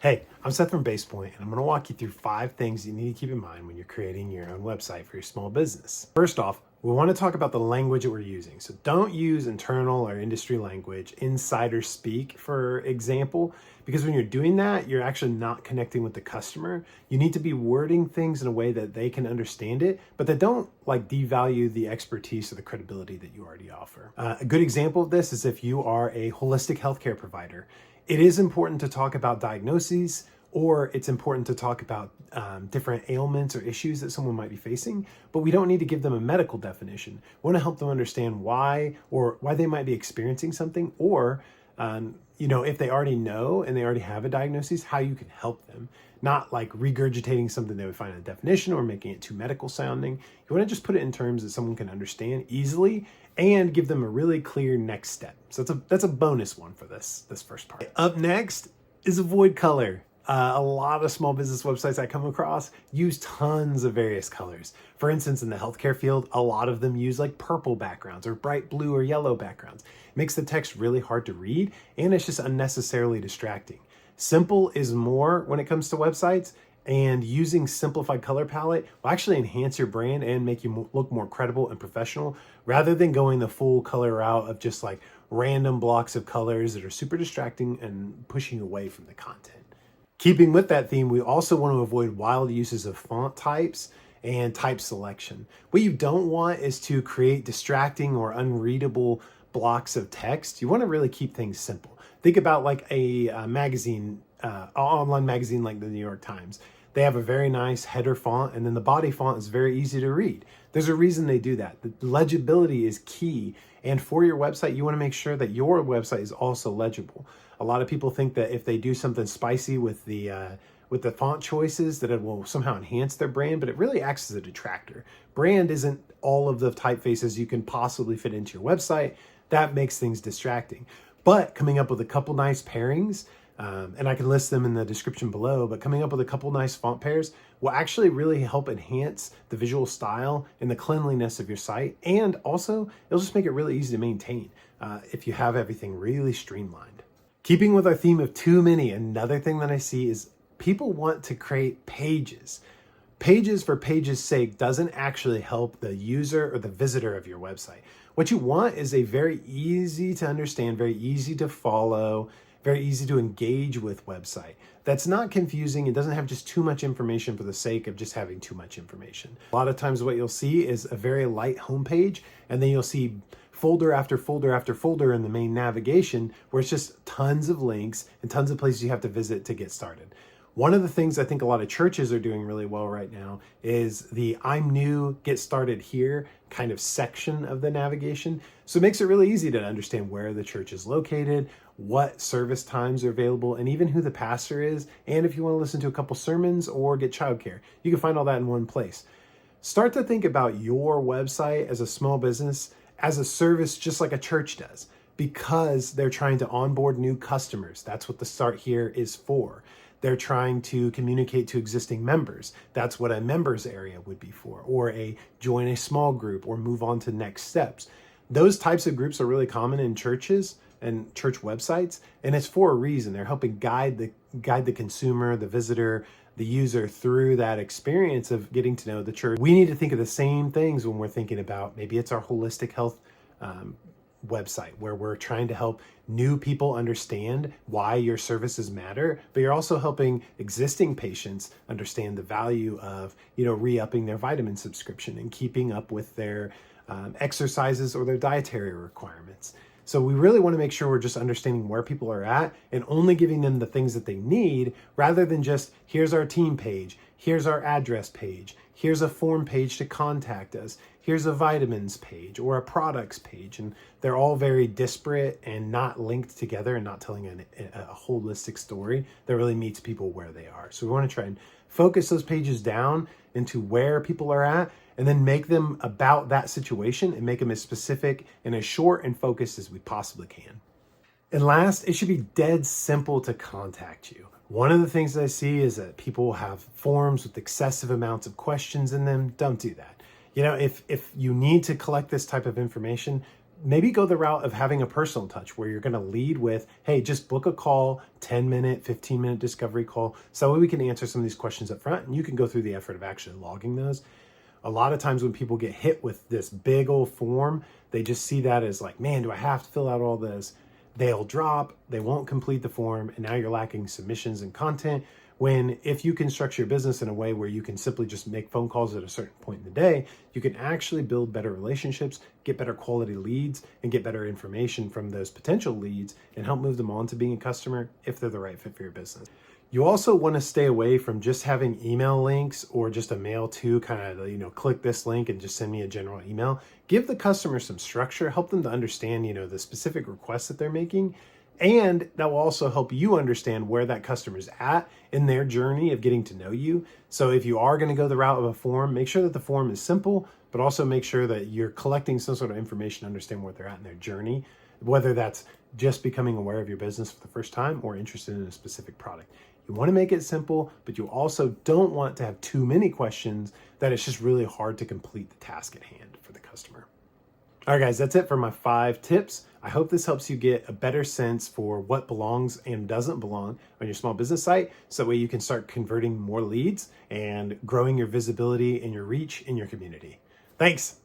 Hey, I'm Seth from BasePoint, and I'm going to walk you through 5 things you need to keep in mind when you're creating your own website for your small business. First off, we want to talk about the language that we're using. So don't use internal or industry language, insider speak, for example, because when you're doing that, you're actually not connecting with the customer. You need to be wording things in a way that they can understand it, but that don't devalue the expertise or the credibility that you already offer. A good example of this is if you are a holistic healthcare provider. It is important to talk about diagnoses, or it's important to talk about different ailments or issues that someone might be facing, but we don't need to give them a medical definition. We want to help them understand why they might be experiencing something, or if they already know and they already have a diagnosis, how you can help them. Not like regurgitating something they would find in a definition or making it too medical sounding. You want to just put it in terms that someone can understand easily and give them a really clear next step. So that's a bonus one for this first part. Up next is avoid color. A lot of small business websites I come across use tons of various colors. For instance, in the healthcare field, a lot of them use purple backgrounds or bright blue or yellow backgrounds. It makes the text really hard to read, and it's just unnecessarily distracting. Simple is more when it comes to websites, and using simplified color palette will actually enhance your brand and make you look more credible and professional, rather than going the full color route of just random blocks of colors that are super distracting and pushing away from the content. Keeping with that theme, we also want to avoid wild uses of font types and type selection. What you don't want is to create distracting or unreadable blocks of text. You want to really keep things simple. Think about a magazine, online magazine like the New York Times. They have a very nice header font, and then the body font is very easy to read. There's a reason they do that. The legibility is key, and for your website, you want to make sure that your website is also legible. A lot of people think that if they do something spicy with the font choices, that it will somehow enhance their brand, but it really acts as a detractor. Brand isn't all of the typefaces you can possibly fit into your website. That makes things distracting. But coming up with a couple nice pairings, and I can list them in the description below, but coming up with a couple nice font pairs will actually really help enhance the visual style and the cleanliness of your site. And also, it'll just make it really easy to maintain if you have everything really streamlined. Keeping with our theme of too many, another thing that I see is people want to create pages. Pages for pages' sake doesn't actually help the user or the visitor of your website. What you want is a very easy to understand, very easy to follow, very easy to engage with website. That's not confusing. It doesn't have just too much information for the sake of just having too much information. A lot of times what you'll see is a very light homepage, and then you'll see folder after folder after folder in the main navigation where it's just tons of links and tons of places you have to visit to get started. One of the things I think a lot of churches are doing really well right now is the I'm new, get started here kind of section of the navigation. So it makes it really easy to understand where the church is located, what service times are available, and even who the pastor is. And if you want to listen to a couple sermons or get childcare, you can find all that in one place. Start to think about your website as a small business, as a service, just like a church does, because they're trying to onboard new customers. That's what the Start Here is for. They're trying to communicate to existing members. That's what a members area would be for, or a join a small group or move on to next steps. Those types of groups are really common in churches and church websites, and it's for a reason. They're helping guide the consumer, the visitor, the user through that experience of getting to know the church. We need to think of the same things when we're thinking about, maybe it's our holistic health website, where we're trying to help new people understand why your services matter, but you're also helping existing patients understand the value of re-upping their vitamin subscription and keeping up with their exercises or their dietary requirements. So we really want to make sure we're just understanding where people are at and only giving them the things that they need, rather than just, here's our team page, here's our address page, here's a form page to contact us, here's a vitamins page or a products page. And they're all very disparate and not linked together and not telling a holistic story that really meets people where they are. So we want to try and focus those pages down into where people are at, and then make them about that situation and make them as specific and as short and focused as we possibly can. And last, it should be dead simple to contact you. One of the things that I see is that people have forms with excessive amounts of questions in them. Don't do that. If you need to collect this type of information, maybe go the route of having a personal touch where you're going to lead with, hey, just book a call, 10-minute, 15-minute discovery call. So that way we can answer some of these questions up front and you can go through the effort of actually logging those. A lot of times when people get hit with this big old form, they just see that as like, man, do I have to fill out all this? They'll drop, they won't complete the form, and now you're lacking submissions and content. When if you can structure your business in a way where you can simply just make phone calls at a certain point in the day, you can actually build better relationships, get better quality leads, and get better information from those potential leads and help move them on to being a customer if they're the right fit for your business. You also want to stay away from just having email links or just a mail to kind of, click this link and just send me a general email. Give the customer some structure, help them to understand, the specific requests that they're making. And that will also help you understand where that customer's at in their journey of getting to know you. So if you are going to go the route of a form, make sure that the form is simple, but also make sure that you're collecting some sort of information to understand where they're at in their journey, whether that's just becoming aware of your business for the first time or interested in a specific product. You want to make it simple, but you also don't want to have too many questions that it's just really hard to complete the task at hand for the customer. All right, guys, that's it for my 5 tips. I hope this helps you get a better sense for what belongs and doesn't belong on your small business site. So that way you can start converting more leads and growing your visibility and your reach in your community. Thanks.